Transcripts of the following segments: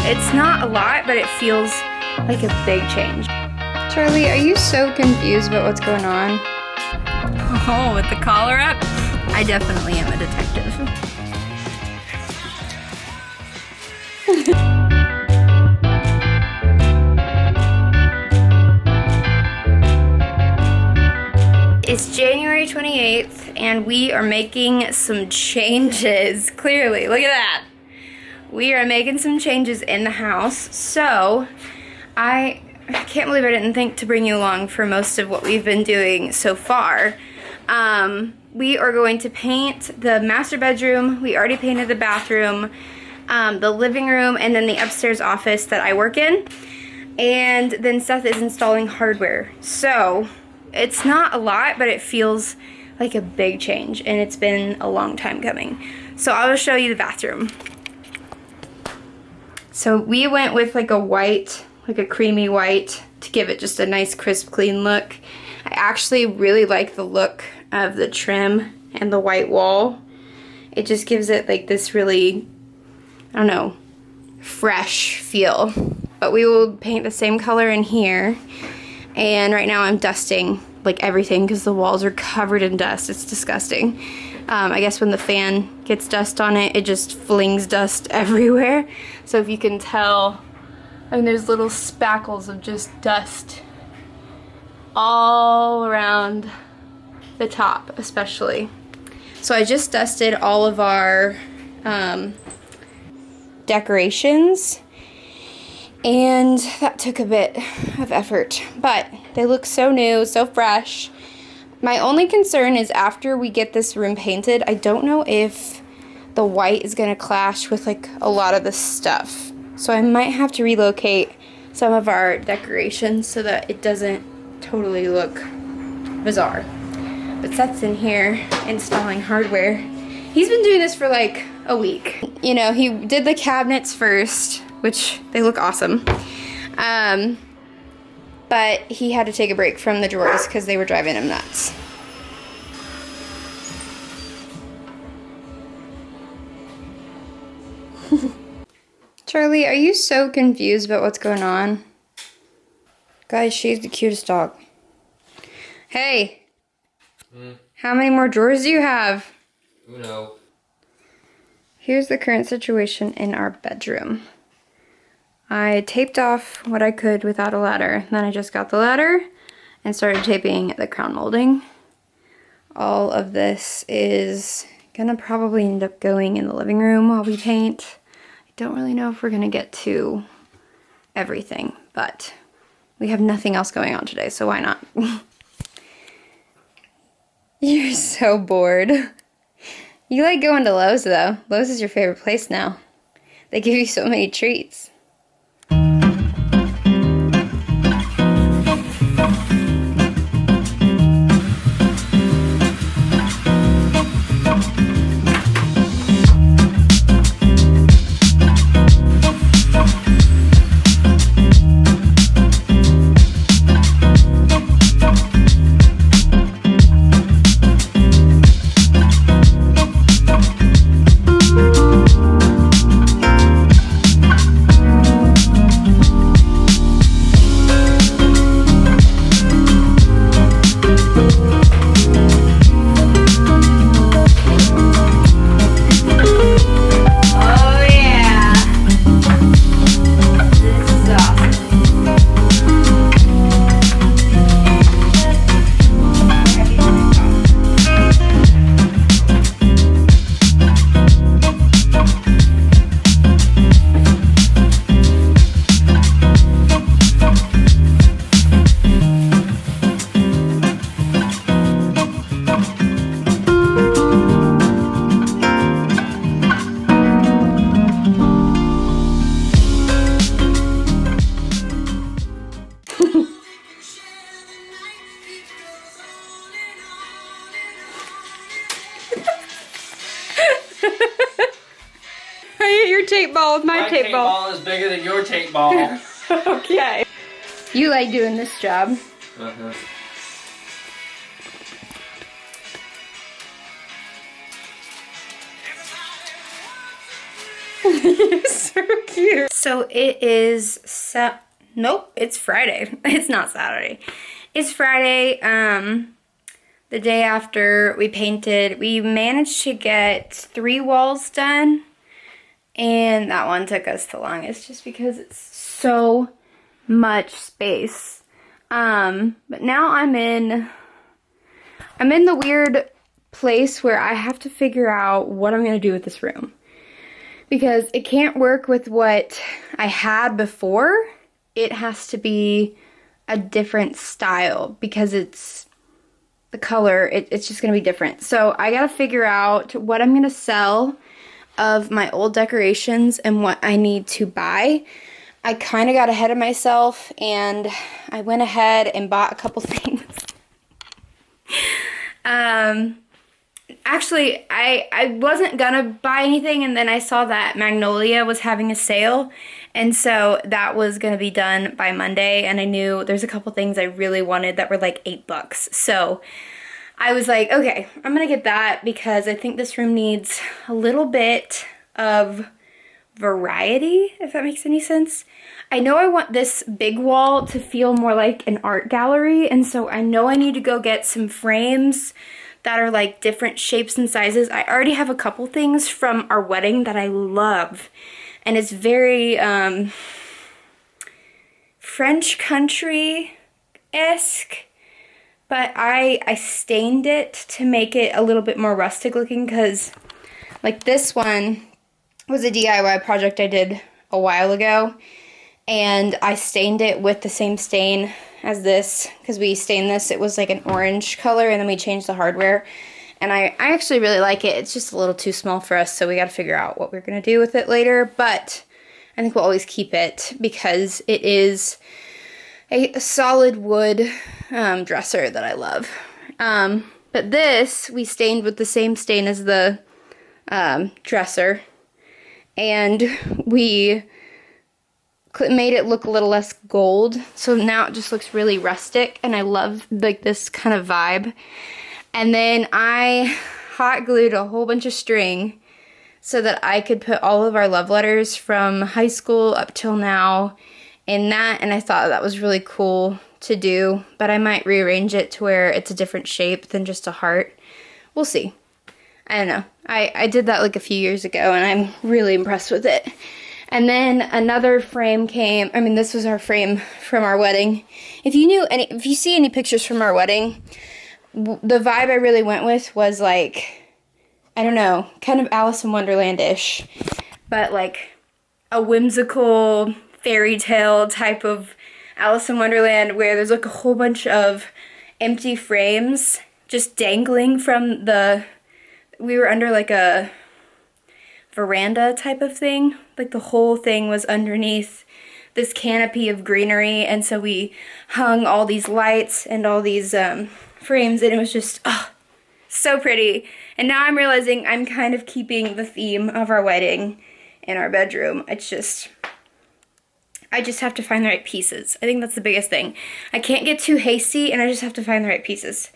It's not a lot, but it feels like a big change. Charlie, are you so confused about what's going on? Oh, with the collar up? I definitely am a detective. It's January 28th, and we are making some changes. Clearly, look at that. We are making some changes in the house. So, I can't believe I didn't think to bring you along for most of what we've been doing so far. We are going to paint the master bedroom. We already painted the bathroom, the living room, and then the upstairs office that I work in. And then Seth is installing hardware. So, it's not a lot, but it feels like a big change, and it's been a long time coming. So I will show you the bathroom. So we went with like a white, like a creamy white, to give it just a nice crisp clean look. I actually really like the look of the trim and the white wall. It just gives it like this really, I don't know, fresh feel. But we will paint the same color in here. And right now I'm dusting like everything because the walls are covered in dust. It's disgusting. I guess when the fan gets dust on it, it just flings dust everywhere. So if you can tell, I mean, there's little spackles of just dust all around the top, especially. So I just dusted all of our decorations. And that took a bit of effort, but they look so new, so fresh. My only concern is after we get this room painted, I don't know if the white is going to clash with like a lot of the stuff. So I might have to relocate some of our decorations so that it doesn't totally look bizarre. But Seth's in here installing hardware. He's been doing this for like a week. You know, he did the cabinets first, which they look awesome. But he had to take a break from the drawers because they were driving him nuts. Charlie, are you so confused about what's going on? Guys, she's the cutest dog. Hey! How many more drawers do you have? Uno. Here's the current situation in our bedroom. I taped off what I could without a ladder. Then I just got the ladder and started taping the crown molding. All of this is gonna probably end up going in the living room while we paint. I don't really know if we're gonna get to everything, but we have nothing else going on today, so why not? You're so bored. You like going to Lowe's though. Lowe's is your favorite place now. They give you so many treats. your tape ball with my tape ball. My tape ball is bigger than your tape ball. Okay. You like doing this job. Uh-huh. So cute. So it is nope, it's Friday. It's not Saturday. It's Friday, the day after we painted. We managed to get 3 walls done, and that one took us the longest just because it's so much space. But now I'm in the weird place where I have to figure out what I'm gonna do with this room, because it can't work with what I had before. It has to be a different style because it's the color, it's just gonna be different. So I gotta figure out what I'm gonna sell of my old decorations and what I need to buy. I kind of got ahead of myself and I went ahead and bought a couple things. Actually, I wasn't gonna buy anything, and then I saw that Magnolia was having a sale, and so that was gonna be done by Monday, and I knew there's a couple things I really wanted that were like $8. So I was like, okay, I'm gonna get that because I think this room needs a little bit of variety, if that makes any sense. I know I want this big wall to feel more like an art gallery, and so I know I need to go get some frames that are like different shapes and sizes. I already have a couple things from our wedding that I love, and it's very French country-esque, but I stained it to make it a little bit more rustic looking, because like this one was a DIY project I did a while ago, and I stained it with the same stain as this, because we stained this, it was like an orange color, and then we changed the hardware, and I actually really like it. It's just a little too small for us, so we gotta figure out what we're gonna do with it later, but I think we'll always keep it because it is a solid wood dresser that I love. But this, we stained with the same stain as the dresser, and we made it look a little less gold, so now it just looks really rustic, and I love like this kind of vibe. And then I hot glued a whole bunch of string so that I could put all of our love letters from high school up till now in that, and I thought that was really cool to do, but I might rearrange it to where it's a different shape than just a heart. We'll see. I don't know. I did that like a few years ago, and I'm really impressed with it. And then another frame came. I mean, this was our frame from our wedding. If you see any pictures from our wedding, the vibe I really went with was like, I don't know, kind of Alice in Wonderland-ish, but like a whimsical fairy tale type of Alice in Wonderland, where there's like a whole bunch of empty frames just dangling from we were under like a veranda type of thing. Like the whole thing was underneath this canopy of greenery, and so we hung all these lights and all these frames, and it was just so pretty. And now I'm realizing I'm kind of keeping the theme of our wedding in our bedroom. I just have to find the right pieces. I think that's the biggest thing. I can't get too hasty, and I just have to find the right pieces.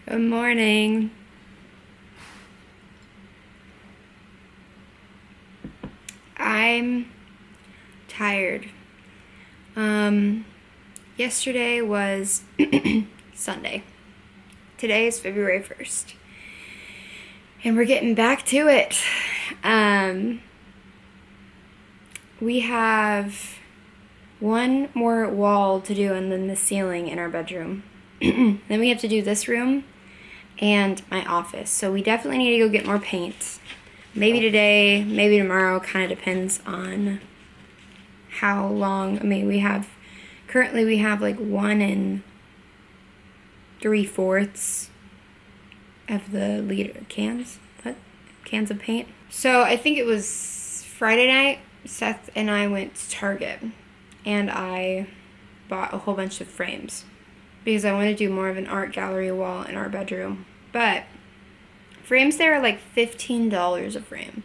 Good morning. I'm tired. Yesterday was Sunday. Today is February 1st. And we're getting back to it. We have one more wall to do, and then the ceiling in our bedroom. Then we have to do this room and my office. So we definitely need to go get more paint. Maybe today, maybe tomorrow, kind of depends on how long. I mean, currently we have like 1 and 3/4 of the liter cans. What? Cans of paint. So I think it was Friday night, Seth and I went to Target and I bought a whole bunch of frames because I want to do more of an art gallery wall in our bedroom. But frames there are like $15 a frame.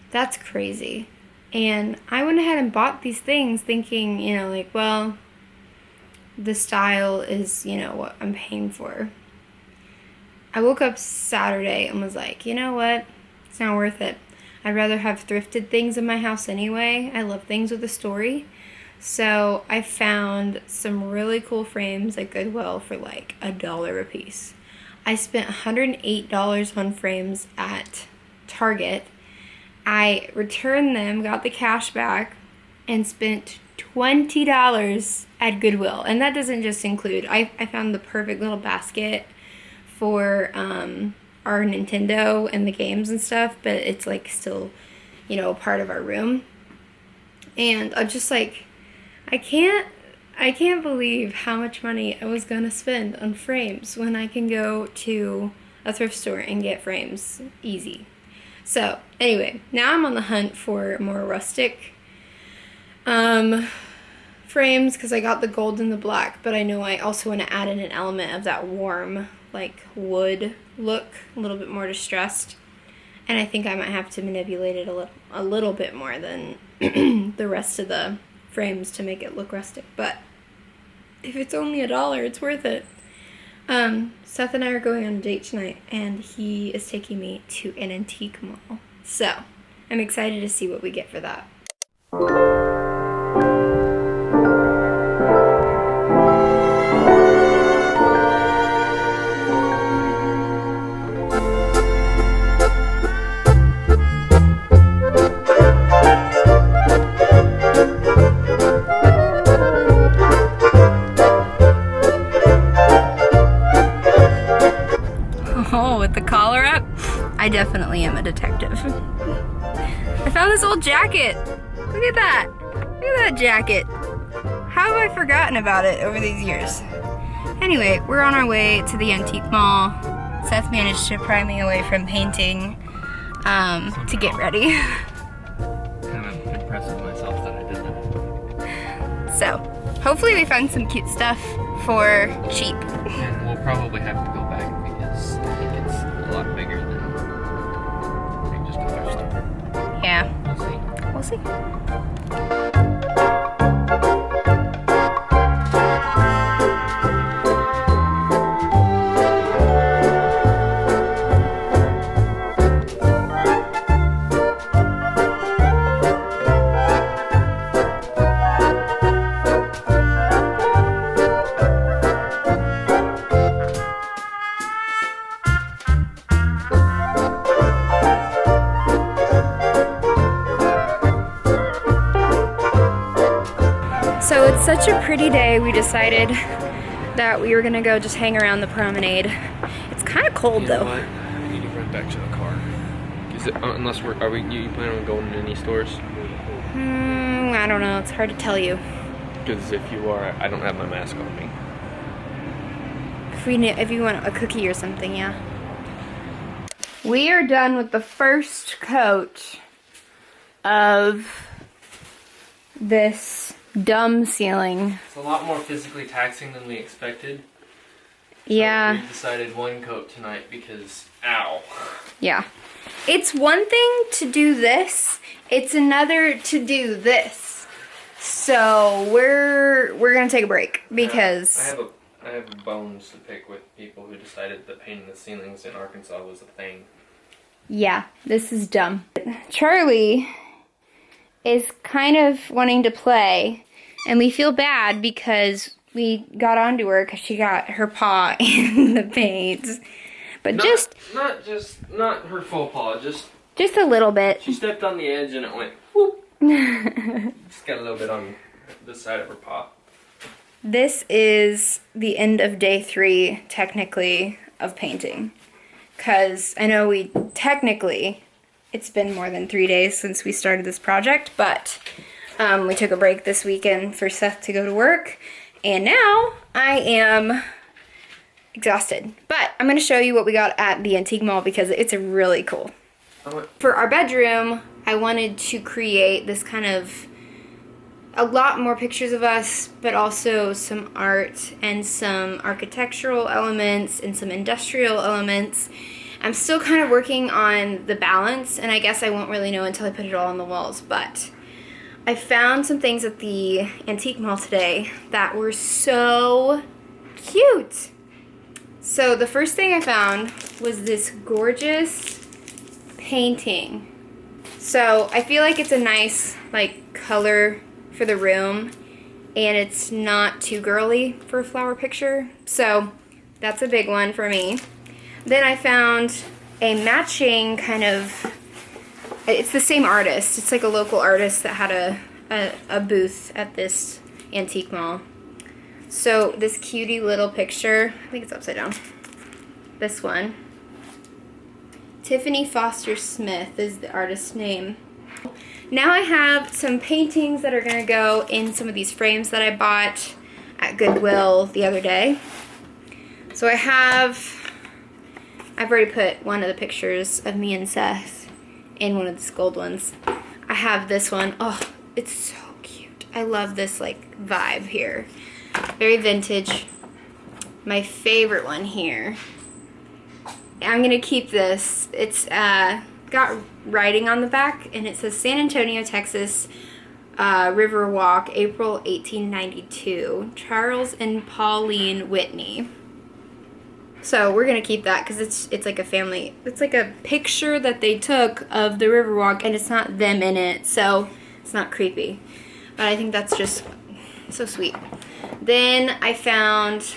That's crazy. And I went ahead and bought these things thinking, you know, like, well, the style is, you know, what I'm paying for. I woke up Saturday and was like, you know what? It's not worth it. I'd rather have thrifted things in my house anyway. I love things with a story. So I found some really cool frames at Goodwill for like $1 a piece. I spent $108 on frames at Target. I returned them, got the cash back, and spent $20 at Goodwill. And that doesn't just include, I found the perfect little basket for our Nintendo and the games and stuff, but it's like still, you know, a part of our room. And I'm just like, I can't believe how much money I was gonna spend on frames when I can go to a thrift store and get frames easy. So anyway, now I'm on the hunt for more rustic frames because I got the gold and the black, but I know I also want to add in an element of that warm, like, wood look, a little bit more distressed. And I think I might have to manipulate it a little bit more than the rest of the frames to make it look rustic. But if it's only $1, it's worth it. Seth and I are going on a date tonight, and he is taking me to an antique mall. So I'm excited to see what we get for that. Oh, with the collar up? I definitely am a detective. I found this old jacket. Look at that. Look at that jacket. How have I forgotten about it over these years? Anyway, we're on our way to the antique mall. Seth managed to pry me away from painting to get ready. Kind of impressed with myself that I did that. So, hopefully we find some cute stuff for cheap. And we'll probably have to go back because I think it's a lot bigger than just a thrift store. Yeah. We'll see. We'll see. So it's such a pretty day, we decided that we were gonna go just hang around the promenade. It's kind of cold though. What? We need to run back to the car. Is it, unless you plan on going to any stores? I don't know, it's hard to tell you. Because if you are, I don't have my mask on me. If you want a cookie or something, yeah. We are done with the first coat of this dumb ceiling. It's a lot more physically taxing than we expected. Yeah. So we decided one coat tonight because, ow. Yeah. It's one thing to do this, it's another to do this. So we're gonna take a break because I have bones to pick with people who decided that painting the ceilings in Arkansas was a thing. yeah, this is dumb. Charlie is kind of wanting to play, and we feel bad because we got onto her because she got her paw in the paint. But not her full paw, just a little bit. she stepped on the edge and it went whoop. Just got a little bit on the side of her paw. This is the end of day 3, technically, of painting. Because I know it's been more than 3 days since we started this project, but we took a break this weekend for Seth to go to work. And now I am exhausted. But I'm gonna show you what we got at the antique mall because it's really cool. For our bedroom, I wanted to create this kind of a lot more pictures of us, but also some art and some architectural elements and some industrial elements. I'm still kind of working on the balance, and I guess I won't really know until I put it all on the walls, but I found some things at the antique mall today that were so cute. So the first thing I found was this gorgeous painting. So I feel like it's a nice like color for the room, and it's not too girly for a flower picture. So that's a big one for me. Then I found a matching kind of, it's the same artist. It's like a local artist that had a booth at this antique mall. So this cutie little picture, I think it's upside down. This one. Tiffany Foster Smith is the artist's name. Now I have some paintings that are gonna go in some of these frames that I bought at Goodwill the other day. So I've already put one of the pictures of me and Seth in one of these gold ones. I have this one. Oh, it's so cute. I love this like vibe here. Very vintage. My favorite one here. I'm gonna keep this. It's got writing on the back, and it says San Antonio, Texas, River Walk, April 1892. Charles and Pauline Whitney. So we're gonna keep that because it's like a family. It's like a picture that they took of the Riverwalk, and it's not them in it, so it's not creepy. But I think that's just so sweet. Then I found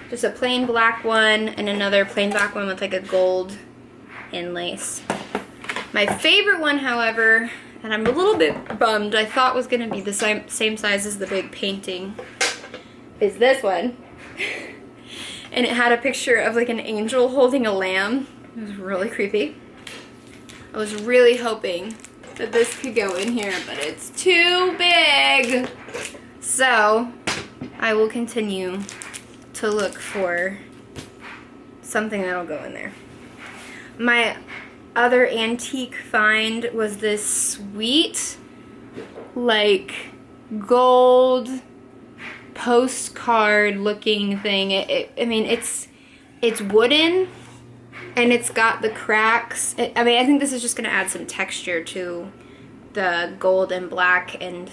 just a plain black one and another plain black one with like a gold inlace. My favorite one, however, and I'm a little bit bummed, I thought was gonna be the same size as the big painting, is this one. And it had a picture of like an angel holding a lamb. It was really creepy. I was really hoping that this could go in here, but it's too big. So I will continue to look for something that'll go in there. My other antique find was this sweet, like, gold postcard looking thing. I mean, it's wooden, and it's got the cracks. I mean, I think this is just gonna add some texture to the gold and black and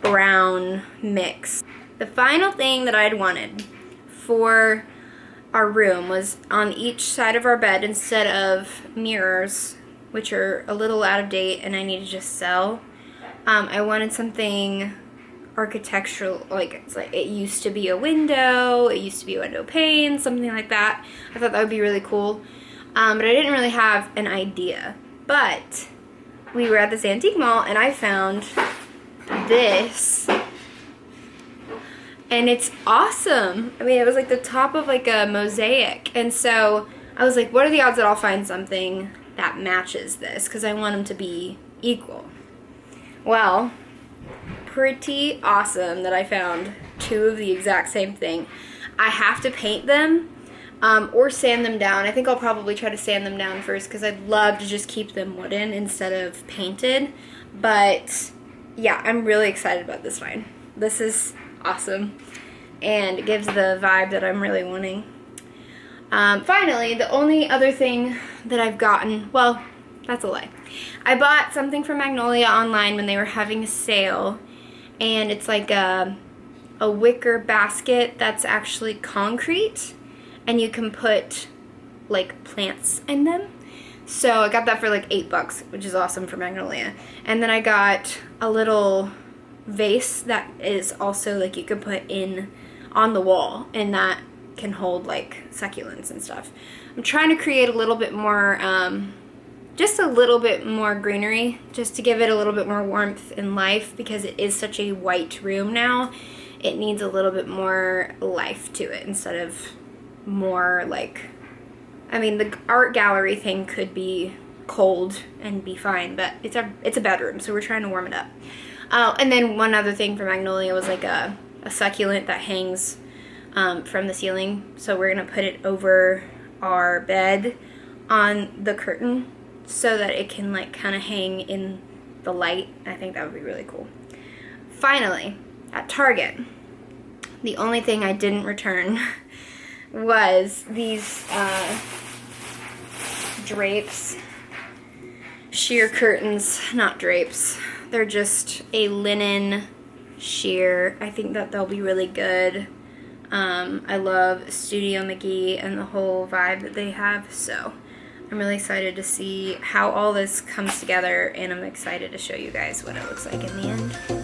brown mix. The final thing that I'd wanted for our room was on each side of our bed, instead of mirrors, which are a little out of date and I need to just sell, I wanted something architectural, like it used to be a window, it used to be a window pane, something like that. I thought that would be really cool, but I didn't really have an idea. But we were at this antique mall and I found this, and it's awesome. I mean, it was like the top of like a mosaic, and so I was like, what are the odds that I'll find something that matches this, because I want them to be equal. Well, pretty awesome that I found two of the exact same thing. I have to paint them or sand them down. I think I'll probably try to sand them down first because I'd love to just keep them wooden instead of painted. But yeah, I'm really excited about this find. This is awesome, and it gives the vibe that I'm really wanting. Finally, the only other thing that I've gotten, well, that's a lie. I bought something from Magnolia online when they were having a sale, and it's like a wicker basket that's actually concrete, and you can put like plants in them. So I got that for like $8, which is awesome for Magnolia. And then I got a little vase that is also like you can put in on the wall, and that can hold like succulents and stuff. I'm trying to create a little bit more, just a little bit more greenery, just to give it a little bit more warmth and life, because it is such a white room now. It needs a little bit more life to it instead of more like, I mean, the art gallery thing could be cold and be fine, but it's a bedroom, so we're trying to warm it up. And then one other thing for Magnolia was like a succulent that hangs from the ceiling. So we're gonna put it over our bed on the curtain so that it can like kind of hang in the light. I think that would be really cool. Finally, at Target, the only thing I didn't return was these drapes, sheer curtains, not drapes. They're just a linen sheer. I think that they'll be really good. I love Studio McGee and the whole vibe that they have, so I'm really excited to see how all this comes together, and I'm excited to show you guys what it looks like in the end.